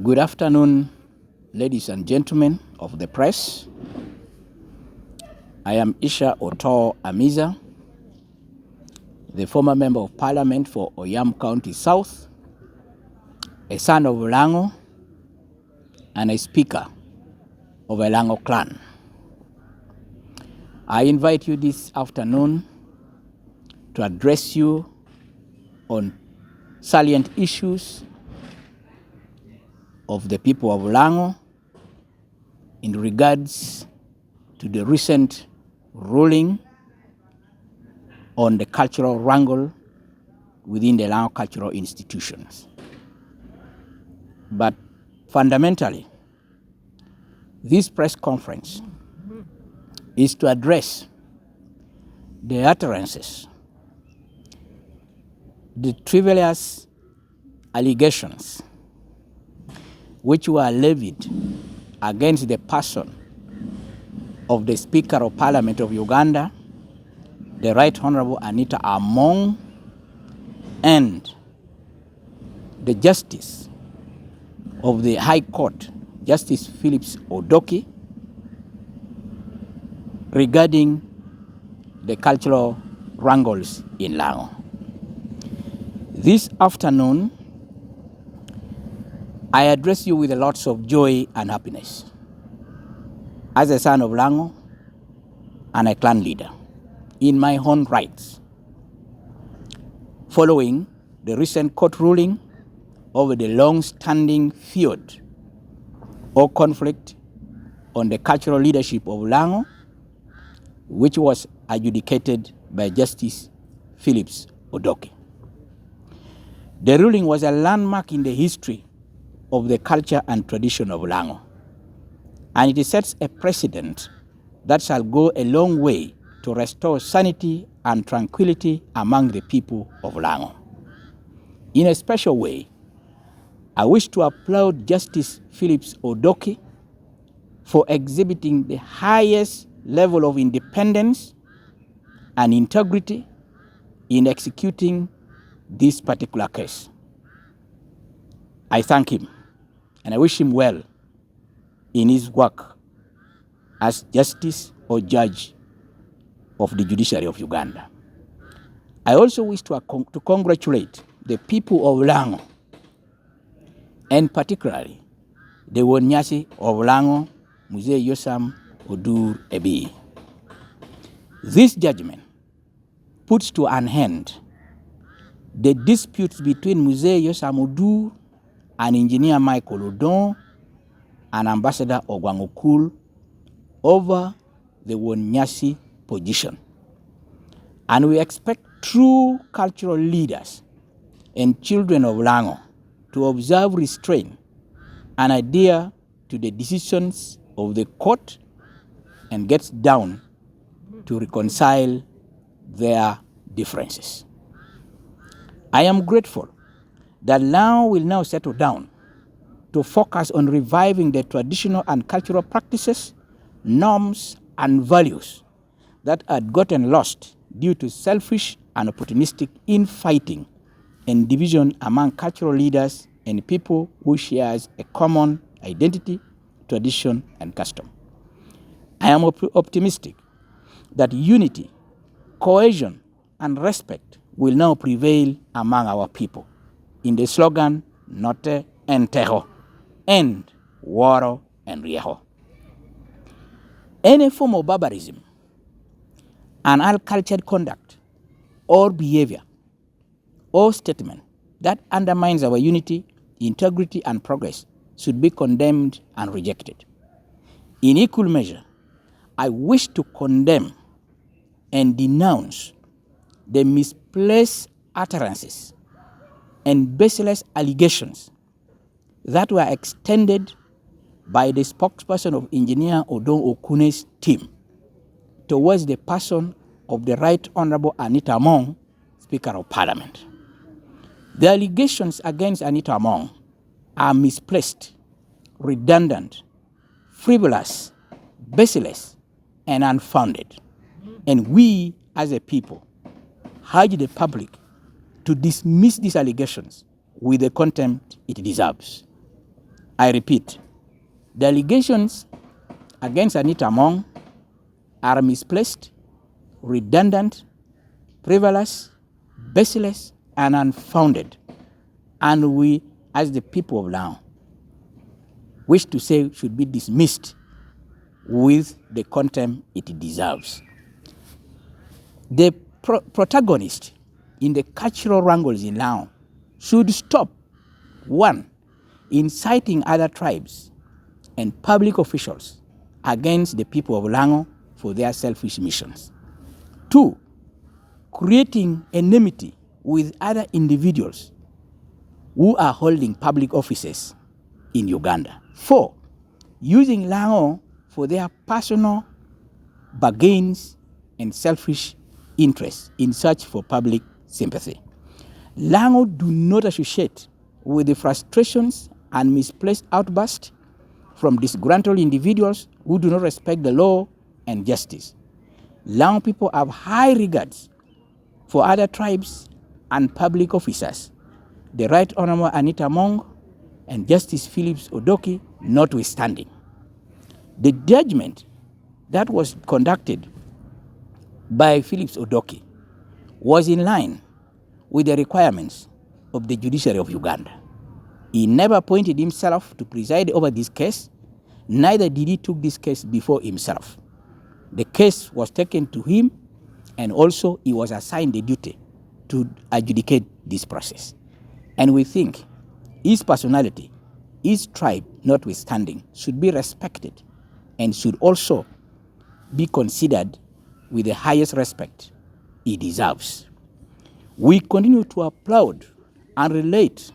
Good afternoon, ladies and gentlemen of the press. I am Isha Oto Amiza, the former member of parliament for Oyam County South, a son of Lango, and a speaker of a Lango clan. I invite you this afternoon to address you on salient issues of the people of Lango in regards to the recent ruling on the cultural wrangle within the Lango cultural institutions. But fundamentally, this press conference is to address the utterances, the frivolous allegations which were levied against the person of the Speaker of Parliament of Uganda, the Right Honorable Anita Among, and the Justice of the High Court, Justice Phillips Odoki, regarding the cultural wrangles in Lango. This afternoon, I address you with lots of joy and happiness as a son of Lango and a clan leader in my own rights, following the recent court ruling over the long-standing feud or conflict on the cultural leadership of Lango, which was adjudicated by Justice Phillips Odoki. The ruling was a landmark in the history of the culture and tradition of Lango, and it sets a precedent that shall go a long way to restore sanity and tranquility among the people of Lango. In a special way, I wish to applaud Justice Phillips Odoki for exhibiting the highest level of independence and integrity in executing this particular case. I thank him and I wish him well in his work as justice or judge of the judiciary of Uganda. I also wish to congratulate the people of Lango, and particularly the Wonyasi of Lango, Mzee Yosam Odur Ebi. This judgment puts to an end the disputes between Mzee Yosam Odur and Engineer Michael Odon and Ambassador Ogwangokul over the Wonyasi position. And we expect true cultural leaders and children of Lango to observe restraint and adhere to the decisions of the court and get down to reconcile their differences. I am grateful that Lango will now settle down to focus on reviving the traditional and cultural practices, norms, and values that had gotten lost due to selfish and opportunistic infighting and division among cultural leaders and people who share a common identity, tradition, and custom. I am optimistic that unity, cohesion, and respect will now prevail among our people in the slogan, Note Entejo, End Waro and Riejo. Any form of barbarism and uncultured conduct or behavior or statement that undermines our unity, integrity, and progress should be condemned and rejected. In equal measure, I wish to condemn and denounce the misplaced utterances and baseless allegations that were extended by the spokesperson of Engineer Odon Okune's team towards the person of the Right Honorable Anita Among, Speaker of Parliament. The allegations against Anita Among are misplaced, redundant, frivolous, baseless, and unfounded. And we, as a people, urge the public to dismiss these allegations with the contempt it deserves. I repeat, the allegations against Anita Among are misplaced, redundant, frivolous, baseless, and unfounded. And we, as the people of Laos, wish to say should be dismissed with the contempt it deserves. The protagonist in the cultural wrangles in Laos should stop, 1, inciting other tribes and public officials against the people of Lango for their selfish missions. 2, creating enmity with other individuals who are holding public offices in Uganda. 4, using Lango for their personal bargains and selfish interests in search for public sympathy. Lango do not associate with the frustrations and misplaced outbursts from disgruntled individuals who do not respect the law and justice. Lango people have high regards for other tribes and public officers, the Right Honorable Anita Among and Justice Phillips Odoki notwithstanding. The judgment that was conducted by Phillips Odoki was in line with the requirements of the judiciary of Uganda. He never appointed himself to preside over this case, neither did he took this case before himself. The case was taken to him, and also he was assigned the duty to adjudicate this process. And we think his personality, his tribe notwithstanding, should be respected and should also be considered with the highest respect he deserves. We continue to applaud and relate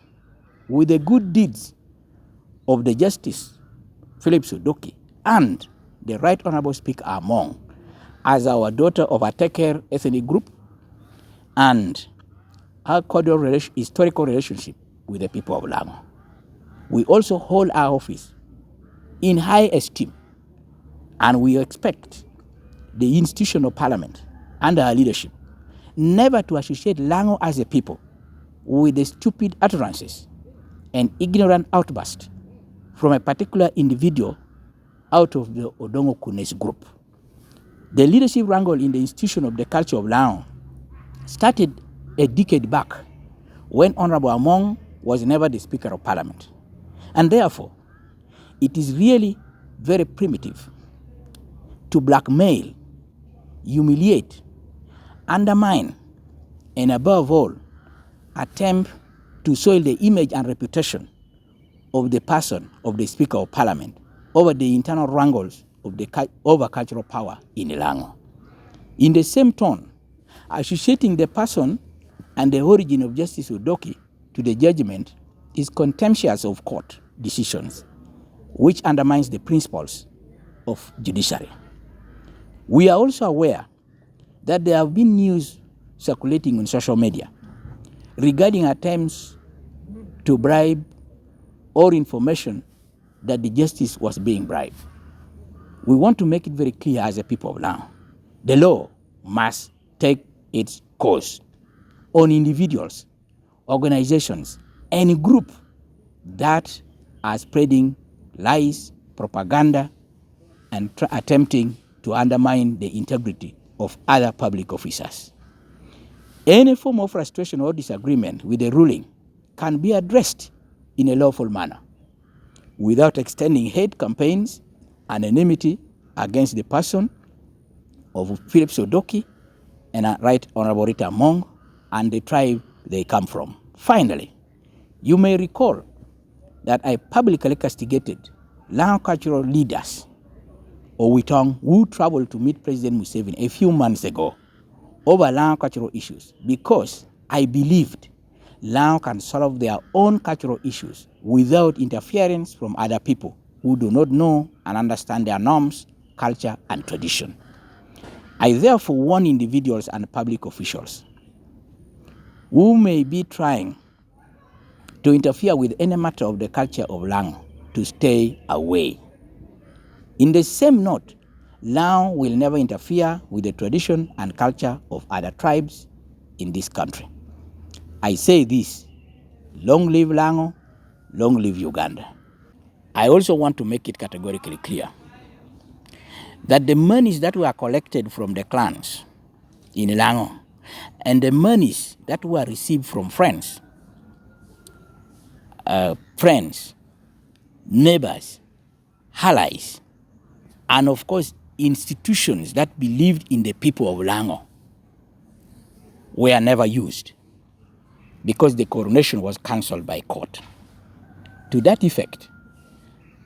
with the good deeds of the Justice Phillips Odoki and the Right Honorable Speaker Among as our daughter of a Teker ethnic group and our cordial historical relationship with the people of Lango. We also hold our office in high esteem, and we expect the institution of parliament and our leadership never to associate Lango as a people with the stupid utterances and ignorant outbursts from a particular individual out of the Odongo Kunes group. The leadership wrangle in the institution of the culture of Lango started a decade back when Honorable Among was never the Speaker of Parliament. And therefore, it is really very primitive to blackmail, humiliate, undermine, and above all, attempt to soil the image and reputation of the person of the Speaker of Parliament over the internal wrangles of the over cultural power in Lango. In the same tone, associating the person and the origin of Justice Odoki to the judgment is contemptuous of court decisions, which undermines the principles of judiciary. We are also aware that there have been news circulating on social media regarding attempts to bribe or information that the justice was being bribed. We want to make it very clear as a people of Lango, the law must take its course on individuals, organizations, any group that are spreading lies, propaganda, and attempting to undermine the integrity of other public officers. Any form of frustration or disagreement with the ruling can be addressed in a lawful manner without extending hate campaigns and enmity against the person of Phillips Odoki and Right Honorable Rita Among and the tribe they come from. Finally, you may recall that I publicly castigated Lango cultural leaders Owitong who traveled to meet President Museveni a few months ago over Lango cultural issues because I believed Lango can solve their own cultural issues without interference from other people who do not know and understand their norms, culture, and tradition. I therefore warn individuals and public officials who may be trying to interfere with any matter of the culture of Lango to stay away. In the same note, Lango will never interfere with the tradition and culture of other tribes in this country. I say this, long live Lango, long live Uganda. I also want to make it categorically clear that the monies that were collected from the clans in Lango and the monies that were received from friends, neighbors, allies, and of course institutions that believed in the people of Lango were never used because the coronation was cancelled by court. To that effect,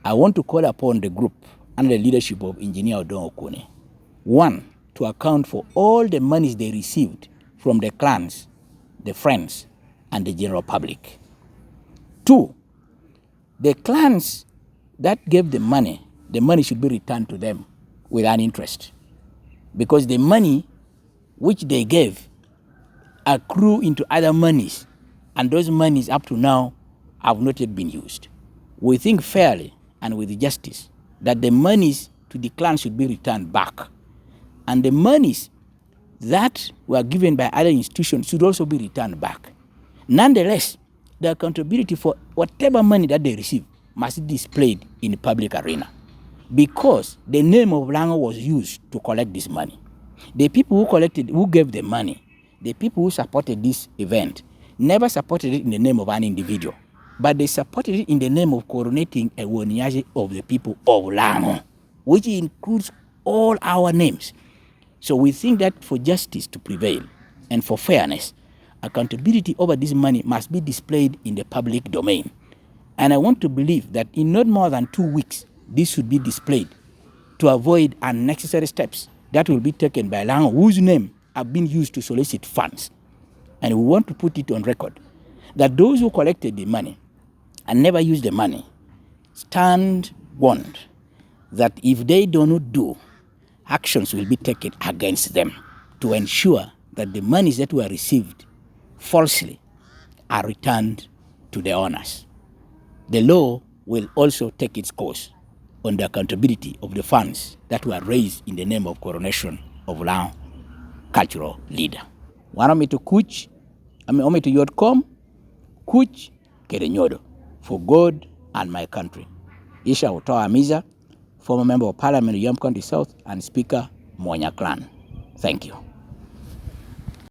I want to call upon the group under the leadership of Engineer Odon Okune, one, to account for all the monies they received from the clans, the friends, and the general public. Two, the clans that gave the money should be returned to them with an interest, because the money which they gave accrue into other monies, and those monies up to now have not yet been used. We think fairly and with justice that the monies to the clan should be returned back, and the monies that were given by other institutions should also be returned back. Nonetheless, the accountability for whatever money that they receive must be displayed in the public arena, because the name of Lango was used to collect this money. The people who gave the money, the people who supported this event, never supported it in the name of an individual, but they supported it in the name of coronating a Woniaje of the people of Lango, which includes all our names. So we think that for justice to prevail and for fairness, accountability over this money must be displayed in the public domain. And I want to believe that in not more than 2 weeks, this should be displayed to avoid unnecessary steps that will be taken by Lango, whose name have been used to solicit funds. And we want to put it on record that those who collected the money and never used the money stand warned that if they do not do, actions will be taken against them to ensure that the monies that were received falsely are returned to the owners. The law will also take its course on the accountability of the funds that were raised in the name of coronation of Lango cultural leader. Want me to kuch, want to yotcom, kuch kerenyodo for God and my country. Isha Utoa Amiza, former member of Parliament of Yom County South and Speaker Monya Clan. Thank you.